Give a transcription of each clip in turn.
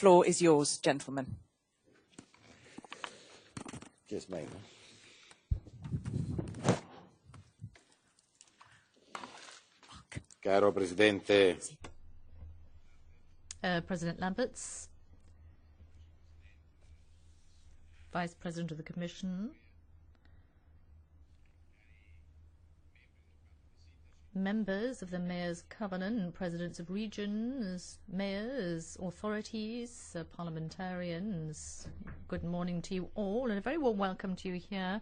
floor is yours, gentlemen. Yes, ma'am. Caro Presidente. President Lamberts, Vice President of the Commission, members of the Mayors' Covenant, presidents of regions, mayors, authorities, parliamentarians, good morning to you all, and a very warm welcome to you here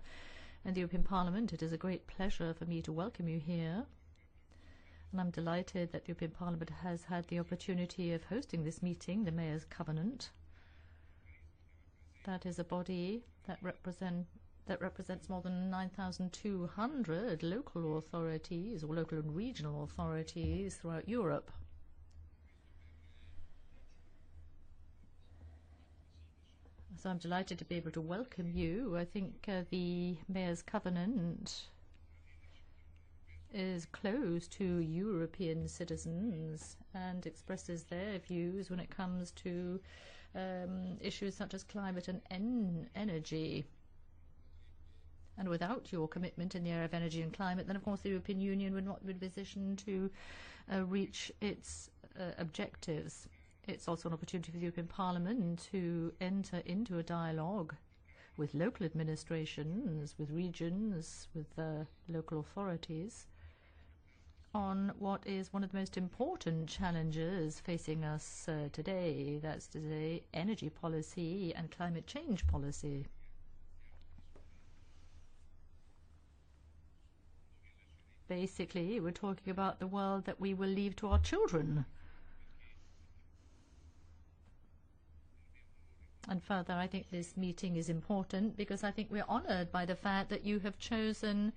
in the European Parliament. It is a great pleasure for me to welcome you here. And I'm delighted that the European Parliament has had the opportunity of hosting this meeting, the Mayors' Covenant. That is a body that represents more than 9,200 local authorities or local and regional authorities throughout Europe. So I'm delighted to be able to welcome you. I think the Mayors' Covenant is close to European citizens and expresses their views when it comes to issues such as climate and energy. And without your commitment in the area of energy and climate, then of course the European Union would not be in a position to reach its objectives. It's also an opportunity for the European Parliament to enter into a dialogue with local administrations, with regions, with local authorities on what is one of the most important challenges facing us today. That's to say, energy policy and climate change policy. Basically, we're talking about the world that we will leave to our children. And further, I think this meeting is important because I think we're honored by the fact that you have chosen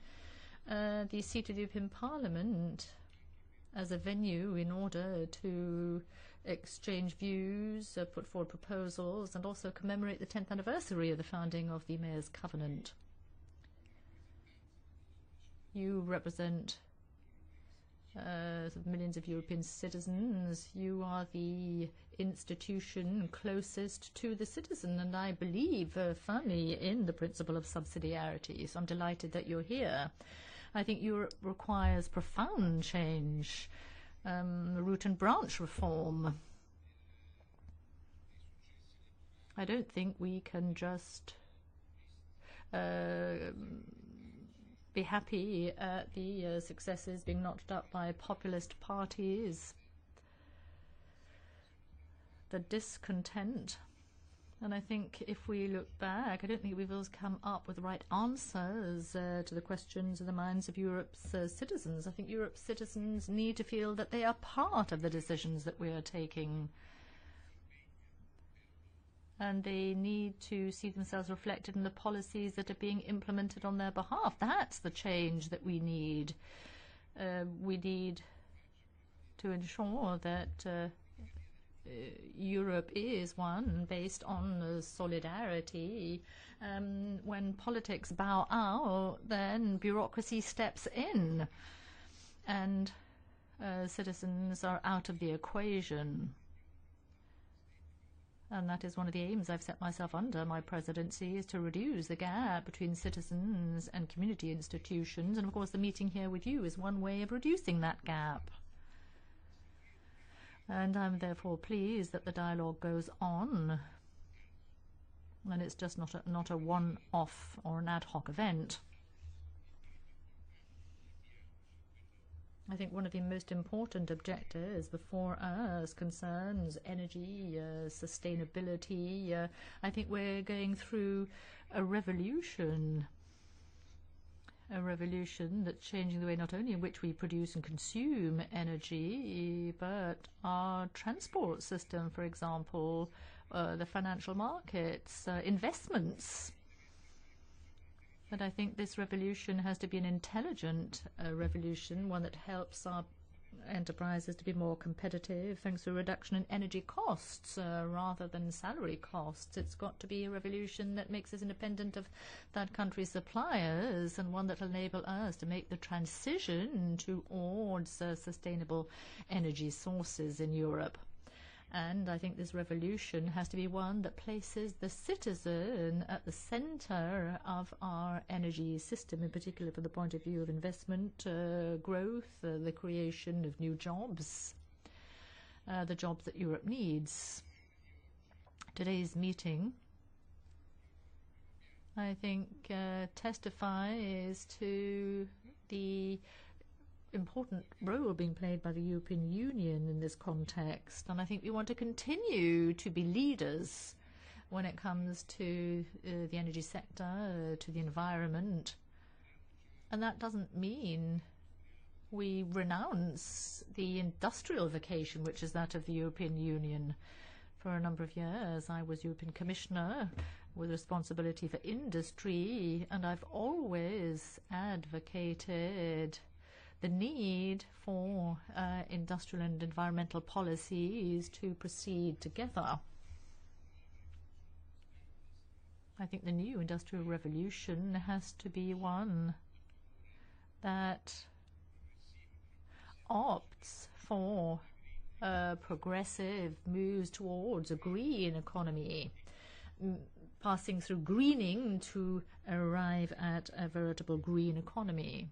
the seat of the European Parliament as a venue in order to exchange views, put forward proposals, and also commemorate the 10th anniversary of the founding of the Mayors' Covenant. You represent millions of European citizens. You are the institution closest to the citizen, and I believe firmly in the principle of subsidiarity. So I'm delighted that you're here. I think Europe requires profound change, root and branch reform. I don't think we can just be happy at the successes being notched up by populist parties, the discontent. And I think if we look back, I don't think we've always come up with the right answers to the questions in the minds of Europe's citizens. I think Europe's citizens need to feel that they are part of the decisions that we are taking. And they need to see themselves reflected in the policies that are being implemented on their behalf. That's the change that we need. We need to ensure that Europe is one based on solidarity. When politics bow out, then bureaucracy steps in, and citizens are out of the equation. And that is one of the aims I've set myself under my presidency, is to reduce the gap between citizens and community institutions. And of course, the meeting here with you is one way of reducing that gap. And I'm therefore pleased that the dialogue goes on. And it's just not a one-off or an ad hoc event. I think one of the most important objectives before us concerns energy, sustainability. I think we're going through a revolution that's changing the way not only in which we produce and consume energy, but our transport system, for example, the financial markets, investments. But I think this revolution has to be an intelligent revolution, one that helps our enterprises to be more competitive thanks to a reduction in energy costs rather than salary costs. It's got to be a revolution that makes us independent of that country's suppliers, and one that will enable us to make the transition towards sustainable energy sources in Europe. And I think this revolution has to be one that places the citizen at the center of our energy system, in particular from the point of view of investment, growth, the creation of new jobs, the jobs that Europe needs. Today's meeting, I think, testifies to the important role being played by the European Union in this context. And I think we want to continue to be leaders when it comes to the energy sector, to the environment. And that doesn't mean we renounce the industrial vocation, which is that of the European Union. For a number of years, I was European Commissioner with responsibility for industry, and I've always advocated the need for industrial and environmental policies to proceed together. I think the new industrial revolution has to be one that opts for progressive moves towards a green economy, passing through greening to arrive at a veritable green economy.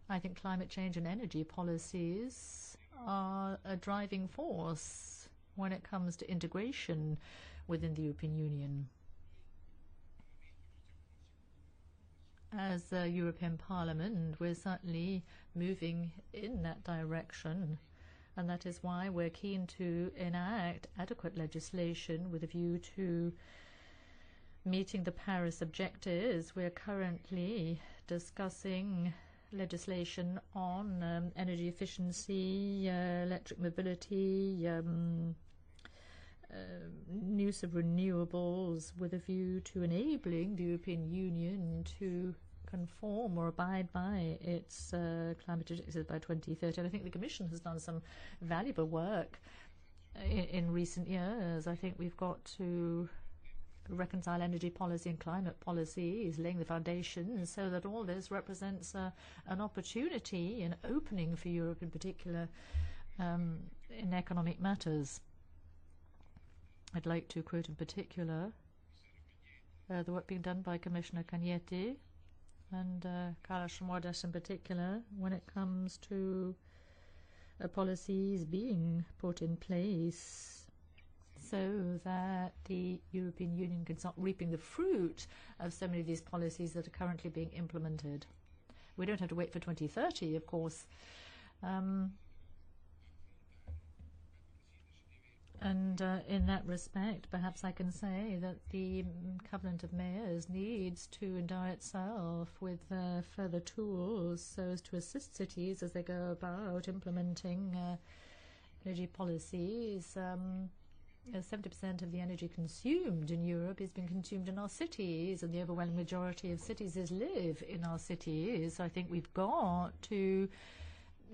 I think climate change and energy policies are a driving force when it comes to integration within the European Union. As the European Parliament, we're certainly moving in that direction, and that is why we're keen to enact adequate legislation with a view to meeting the Paris objectives. We're currently discussing legislation on energy efficiency, electric mobility, use of renewables, with a view to enabling the European Union to conform or abide by its climate objectives by 2030. And I think the Commission has done some valuable work in recent years. I think we've got to reconcile energy policy and climate policy, is laying the foundations so that all this represents an opportunity, an opening for Europe in particular in economic matters. I'd like to quote in particular the work being done by Commissioner Cañete and Carlos Moedas in particular when it comes to policies being put in place so that the European Union can start reaping the fruit of so many of these policies that are currently being implemented. We don't have to wait for 2030, of course. And in that respect, perhaps I can say that the Covenant of Mayors needs to endow itself with further tools so as to assist cities as they go about implementing energy policies. 70% of the energy consumed in Europe is being consumed in our cities, and the overwhelming majority of citizens live in our cities. So I think we've got to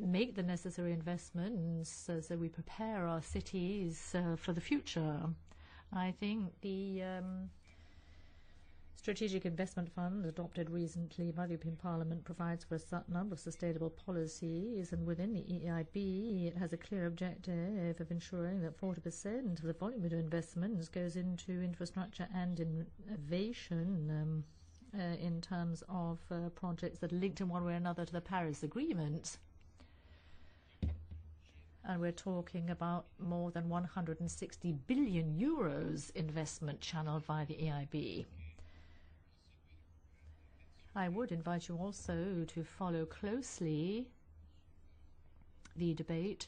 make the necessary investments so we prepare our cities for the future. I think the Strategic Investment Fund adopted recently by the European Parliament provides for a certain number of sustainable policies, and within the EIB it has a clear objective of ensuring that 40% of the volume of investments goes into infrastructure and innovation in terms of projects that are linked in one way or another to the Paris Agreement. And we're talking about more than 160 billion euros investment channeled via the EIB. I would invite you also to follow closely the debate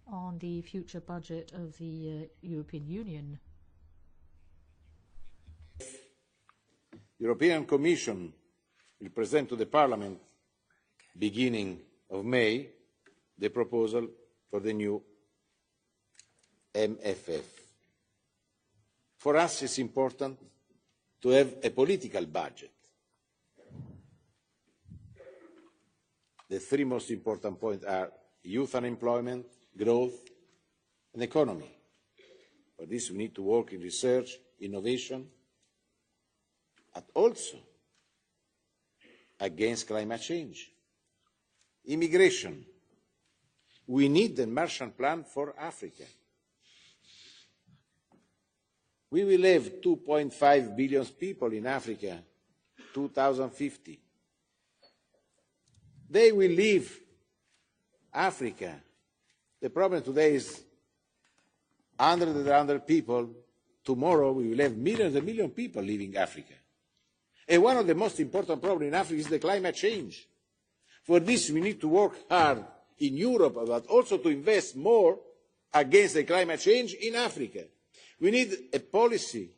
on the future budget of the European Union. European Commission will present to the Parliament beginning of May the proposal for the new MFF. For us, it's important to have a political budget. The three most important points are youth unemployment, growth, and economy. For this, we need to work in research, innovation, but also against climate change, immigration, We need a Marshall Plan for Africa. We will have 2.5 billion people in Africa 2050. They will leave Africa. The problem today is 100 people. Tomorrow we will have millions and millions of people leaving Africa. And one of the most important problems in Africa is the climate change. For this we need to work hard in Europe, but also to invest more against the climate change in Africa. We need a policy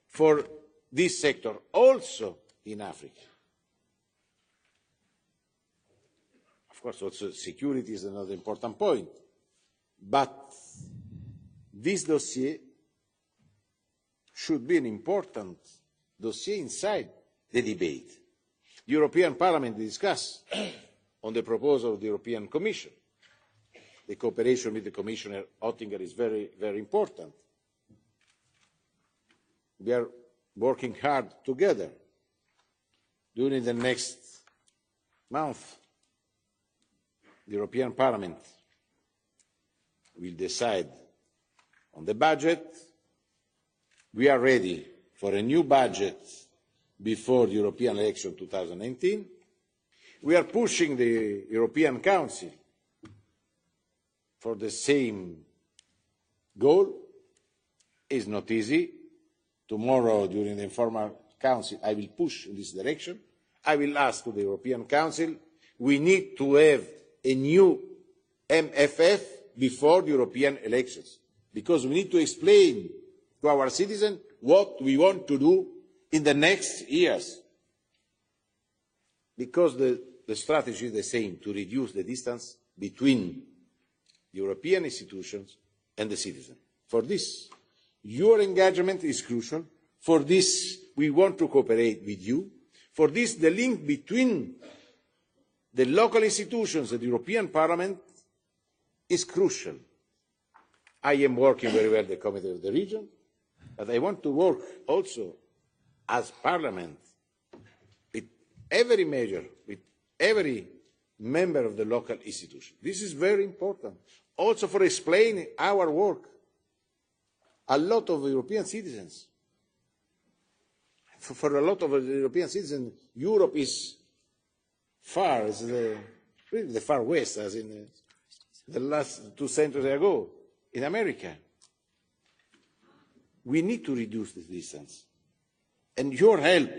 for this sector also in Africa. Of course, also security is another important point. But this dossier should be an important dossier inside the debate. The European Parliament discussed on the proposal of the European Commission. The cooperation with the Commissioner Oettinger is very, very important. We are working hard together. During the next month, the European Parliament will decide on the budget. We are ready for a new budget before the European election 2019. We are pushing the European Council for the same goal. It's not easy. Tomorrow, during the informal council, I will push in this direction. I will ask to the European Council, we need to have a new MFF before the European elections, because we need to explain to our citizens what we want to do in the next years. Because the strategy is the same, to reduce the distance between European institutions and the citizen. For this, your engagement is crucial. For this, we want to cooperate with you. For this, the link between the local institutions and the European Parliament is crucial. I am working very well with the Committee of the Region, but I want to work also as Parliament with every measure, with every member of the local institution. This is very important, also for explaining our work. A lot of European citizens, for a lot of European citizens, Europe is far, really the far west, as in the last 2 centuries ago, in America. We need to reduce this distance. And your help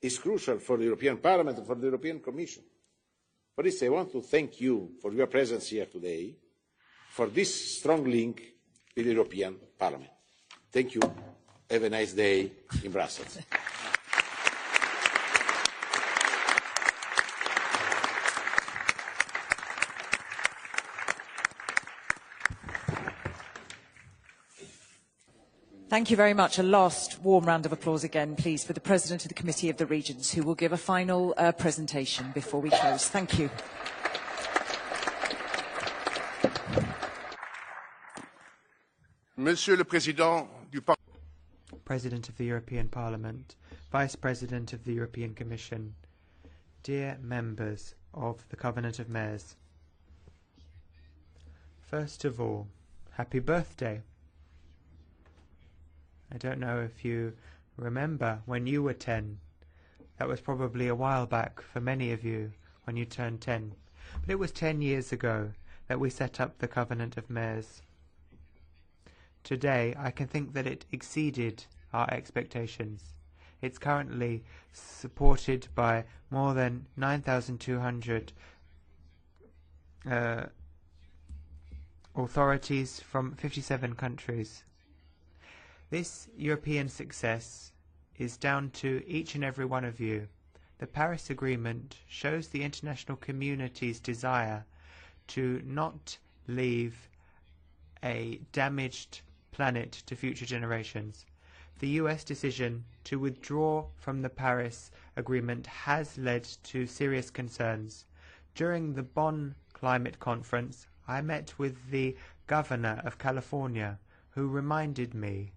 is crucial for the European Parliament and for the European Commission. For this, I want to thank you for your presence here today, for this strong link with the European Parliament. Thank you. Have a nice day in Brussels. Thank you very much. A last warm round of applause again, please, for the President of the Committee of the Regions, who will give a final presentation before we close. Thank you. Monsieur le Président du Parlement, President of the European Parliament, Vice President of the European Commission, dear members of the Covenant of Mayors. First of all, happy birthday. I don't know if you remember when you were 10. That was probably a while back for many of you when you turned 10. But it was 10 years ago that we set up the Covenant of Mayors. Today, I can think that it exceeded our expectations. It's currently supported by more than 9,200 authorities from 57 countries. This European success is down to each and every one of you. The Paris Agreement shows the international community's desire to not leave a damaged planet to future generations. The US decision to withdraw from the Paris Agreement has led to serious concerns. During the Bonn Climate Conference, I met with the Governor of California, who reminded me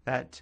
that